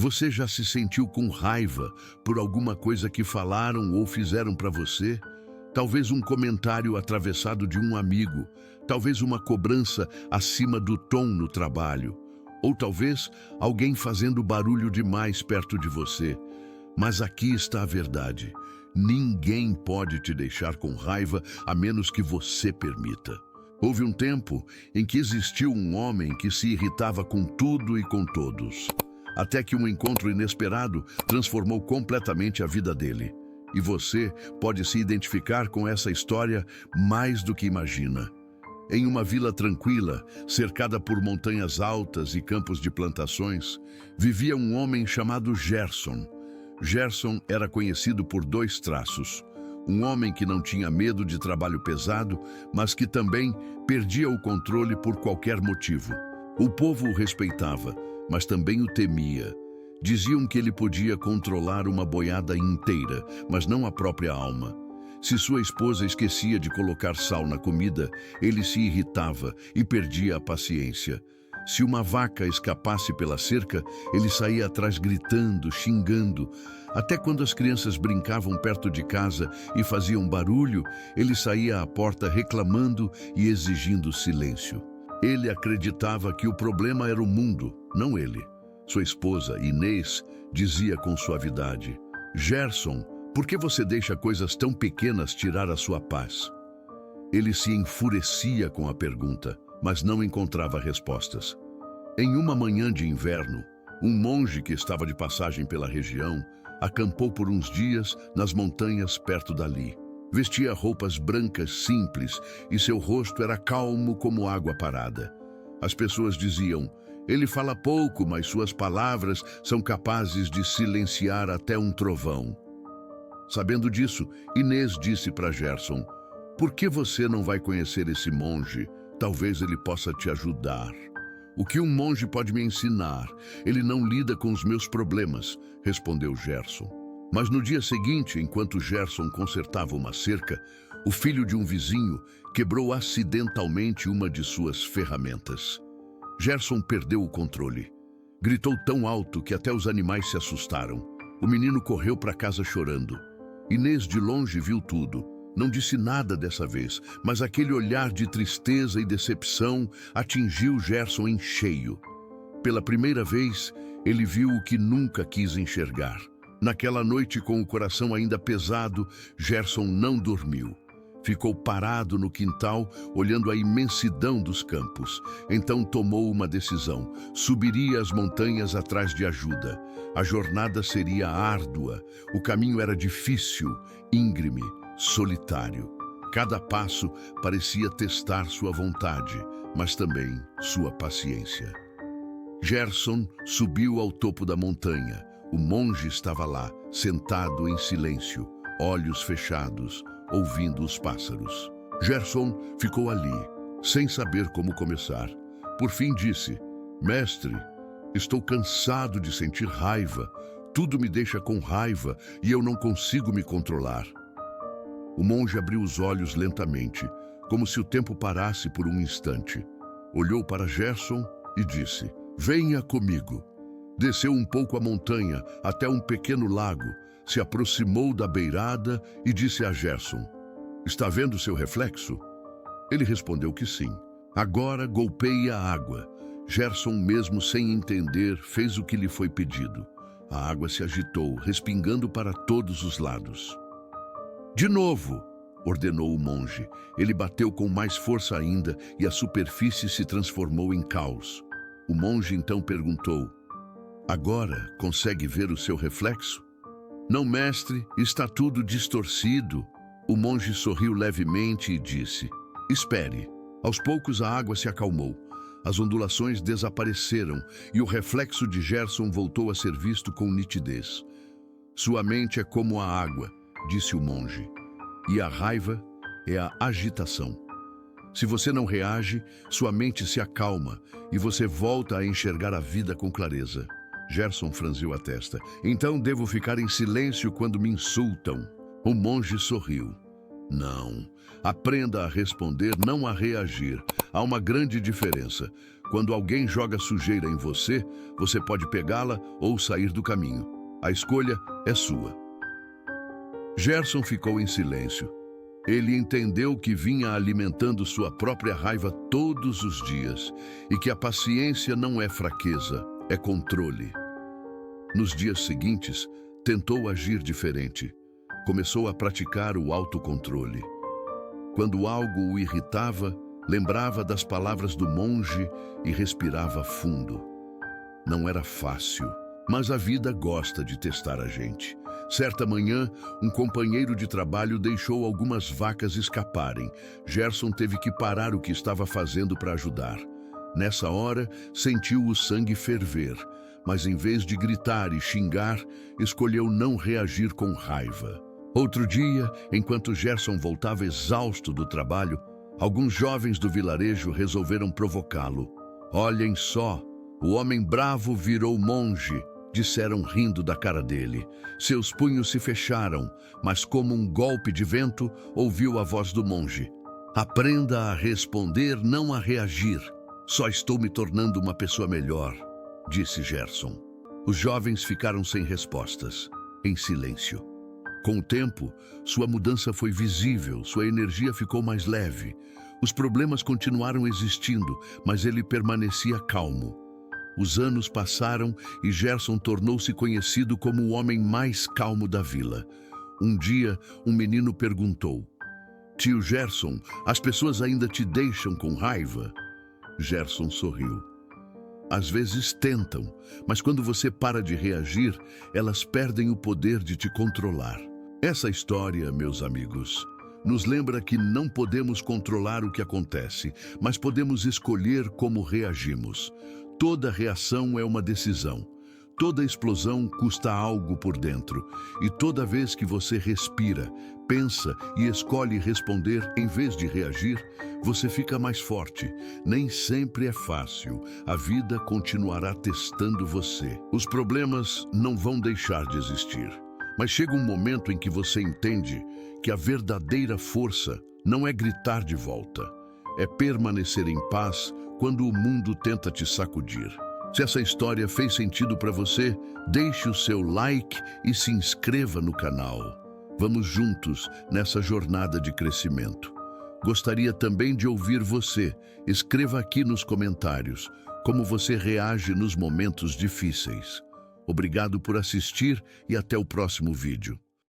Você já se sentiu com raiva por alguma coisa que falaram ou fizeram para você? Talvez um comentário atravessado de um amigo, talvez uma cobrança acima do tom no trabalho, ou talvez alguém fazendo barulho demais perto de você. Mas aqui está a verdade. Ninguém pode te deixar com raiva a menos que você permita. Houve um tempo em que existiu um homem que se irritava com tudo e com todos, até que um encontro inesperado transformou completamente a vida dele. E você pode se identificar com essa história mais do que imagina. Em uma vila tranquila, cercada por montanhas altas e campos de plantações, vivia um homem chamado Gerson. Gerson era conhecido por dois traços. Um homem que não tinha medo de trabalho pesado, mas que também perdia o controle por qualquer motivo. O povo o respeitava, mas também o temia. Diziam que ele podia controlar uma boiada inteira, mas não a própria alma. Se sua esposa esquecia de colocar sal na comida, ele se irritava e perdia a paciência. Se uma vaca escapasse pela cerca, ele saía atrás gritando, xingando. Até quando as crianças brincavam perto de casa e faziam barulho, ele saía à porta reclamando e exigindo silêncio. Ele acreditava que o problema era o mundo, não ele. Sua esposa, Inês, dizia com suavidade: "Gerson, por que você deixa coisas tão pequenas tirar a sua paz?" Ele se enfurecia com a pergunta, mas não encontrava respostas. Em uma manhã de inverno, um monge que estava de passagem pela região acampou por uns dias nas montanhas perto dali. Vestia roupas brancas simples e seu rosto era calmo como água parada. As pessoas diziam: "Ele fala pouco, mas suas palavras são capazes de silenciar até um trovão." Sabendo disso, Inês disse para Gerson: "Por que você não vai conhecer esse monge? Talvez ele possa te ajudar." "O que um monge pode me ensinar? Ele não lida com os meus problemas", respondeu Gerson. Mas no dia seguinte, enquanto Gerson consertava uma cerca, o filho de um vizinho quebrou acidentalmente uma de suas ferramentas. Gerson perdeu o controle. Gritou tão alto que até os animais se assustaram. O menino correu para casa chorando. Inês de longe viu tudo. Não disse nada dessa vez, mas aquele olhar de tristeza e decepção atingiu Gerson em cheio. Pela primeira vez, ele viu o que nunca quis enxergar. Naquela noite, com o coração ainda pesado, Gerson não dormiu. Ficou parado no quintal, olhando a imensidão dos campos. Então tomou uma decisão: subiria as montanhas atrás de ajuda. A jornada seria árdua, o caminho era difícil, íngreme, solitário. Cada passo parecia testar sua vontade, mas também sua paciência. Gerson subiu ao topo da montanha. O monge estava lá, sentado em silêncio, olhos fechados, ouvindo os pássaros. Gerson ficou ali, sem saber como começar. Por fim disse: "Mestre, estou cansado de sentir raiva. Tudo me deixa com raiva e eu não consigo me controlar." O monge abriu os olhos lentamente, como se o tempo parasse por um instante. Olhou para Gerson e disse: "Venha comigo." Desceu um pouco a montanha até um pequeno lago, se aproximou da beirada e disse a Gerson: "Está vendo seu reflexo?" Ele respondeu que sim. "Agora golpeie a água." Gerson, mesmo sem entender, fez o que lhe foi pedido. A água se agitou, respingando para todos os lados. "De novo!" ordenou o monge. Ele bateu com mais força ainda e a superfície se transformou em caos. O monge então perguntou: "Agora consegue ver o seu reflexo?" "Não, mestre, está tudo distorcido." O monge sorriu levemente e disse: "Espere." Aos poucos a água se acalmou. As ondulações desapareceram e o reflexo de Gerson voltou a ser visto com nitidez. "Sua mente é como a água", disse o monge, "e a raiva é a agitação. Se você não reage, sua mente se acalma e você volta a enxergar a vida com clareza." Gerson franziu a testa. "Então devo ficar em silêncio quando me insultam?" O monge sorriu. "Não. Aprenda a responder, não a reagir. Há uma grande diferença. Quando alguém joga sujeira em você, você pode pegá-la ou sair do caminho. A escolha é sua. Gerson ficou em silêncio. Ele entendeu que vinha alimentando sua própria raiva todos os dias e que a paciência não é fraqueza, é controle. Nos dias seguintes, tentou agir diferente. Começou a praticar o autocontrole. Quando algo o irritava, lembrava das palavras do monge e respirava fundo. Não era fácil, mas a vida gosta de testar a gente. Certa manhã, um companheiro de trabalho deixou algumas vacas escaparem. Gerson teve que parar o que estava fazendo para ajudar. Nessa hora, sentiu o sangue ferver, mas em vez de gritar e xingar, escolheu não reagir com raiva. Outro dia, enquanto Gerson voltava exausto do trabalho, alguns jovens do vilarejo resolveram provocá-lo. "Olhem só, o homem bravo virou monge", disseram rindo da cara dele. Seus punhos se fecharam, mas como um golpe de vento, ouviu a voz do monge. "Aprenda a responder, não a reagir. Só estou me tornando uma pessoa melhor", disse Gerson. Os jovens ficaram sem respostas, em silêncio. Com o tempo, sua mudança foi visível, sua energia ficou mais leve. Os problemas continuaram existindo, mas ele permanecia calmo. Os anos passaram e Gerson tornou-se conhecido como o homem mais calmo da vila. Um dia, um menino perguntou: "Tio Gerson, as pessoas ainda te deixam com raiva?" Gerson sorriu. "Às vezes tentam, mas quando você para de reagir, elas perdem o poder de te controlar." Essa história, meus amigos, nos lembra que não podemos controlar o que acontece, mas podemos escolher como reagimos. Toda reação é uma decisão. Toda explosão custa algo por dentro. E toda vez que você respira, pensa e escolhe responder em vez de reagir, você fica mais forte. Nem sempre é fácil. A vida continuará testando você. Os problemas não vão deixar de existir. Mas chega um momento em que você entende que a verdadeira força não é gritar de volta, é permanecer em paz quando o mundo tenta te sacudir. Se essa história fez sentido para você, deixe o seu like e se inscreva no canal. Vamos juntos nessa jornada de crescimento. Gostaria também de ouvir você. Escreva aqui nos comentários como você reage nos momentos difíceis. Obrigado por assistir e até o próximo vídeo.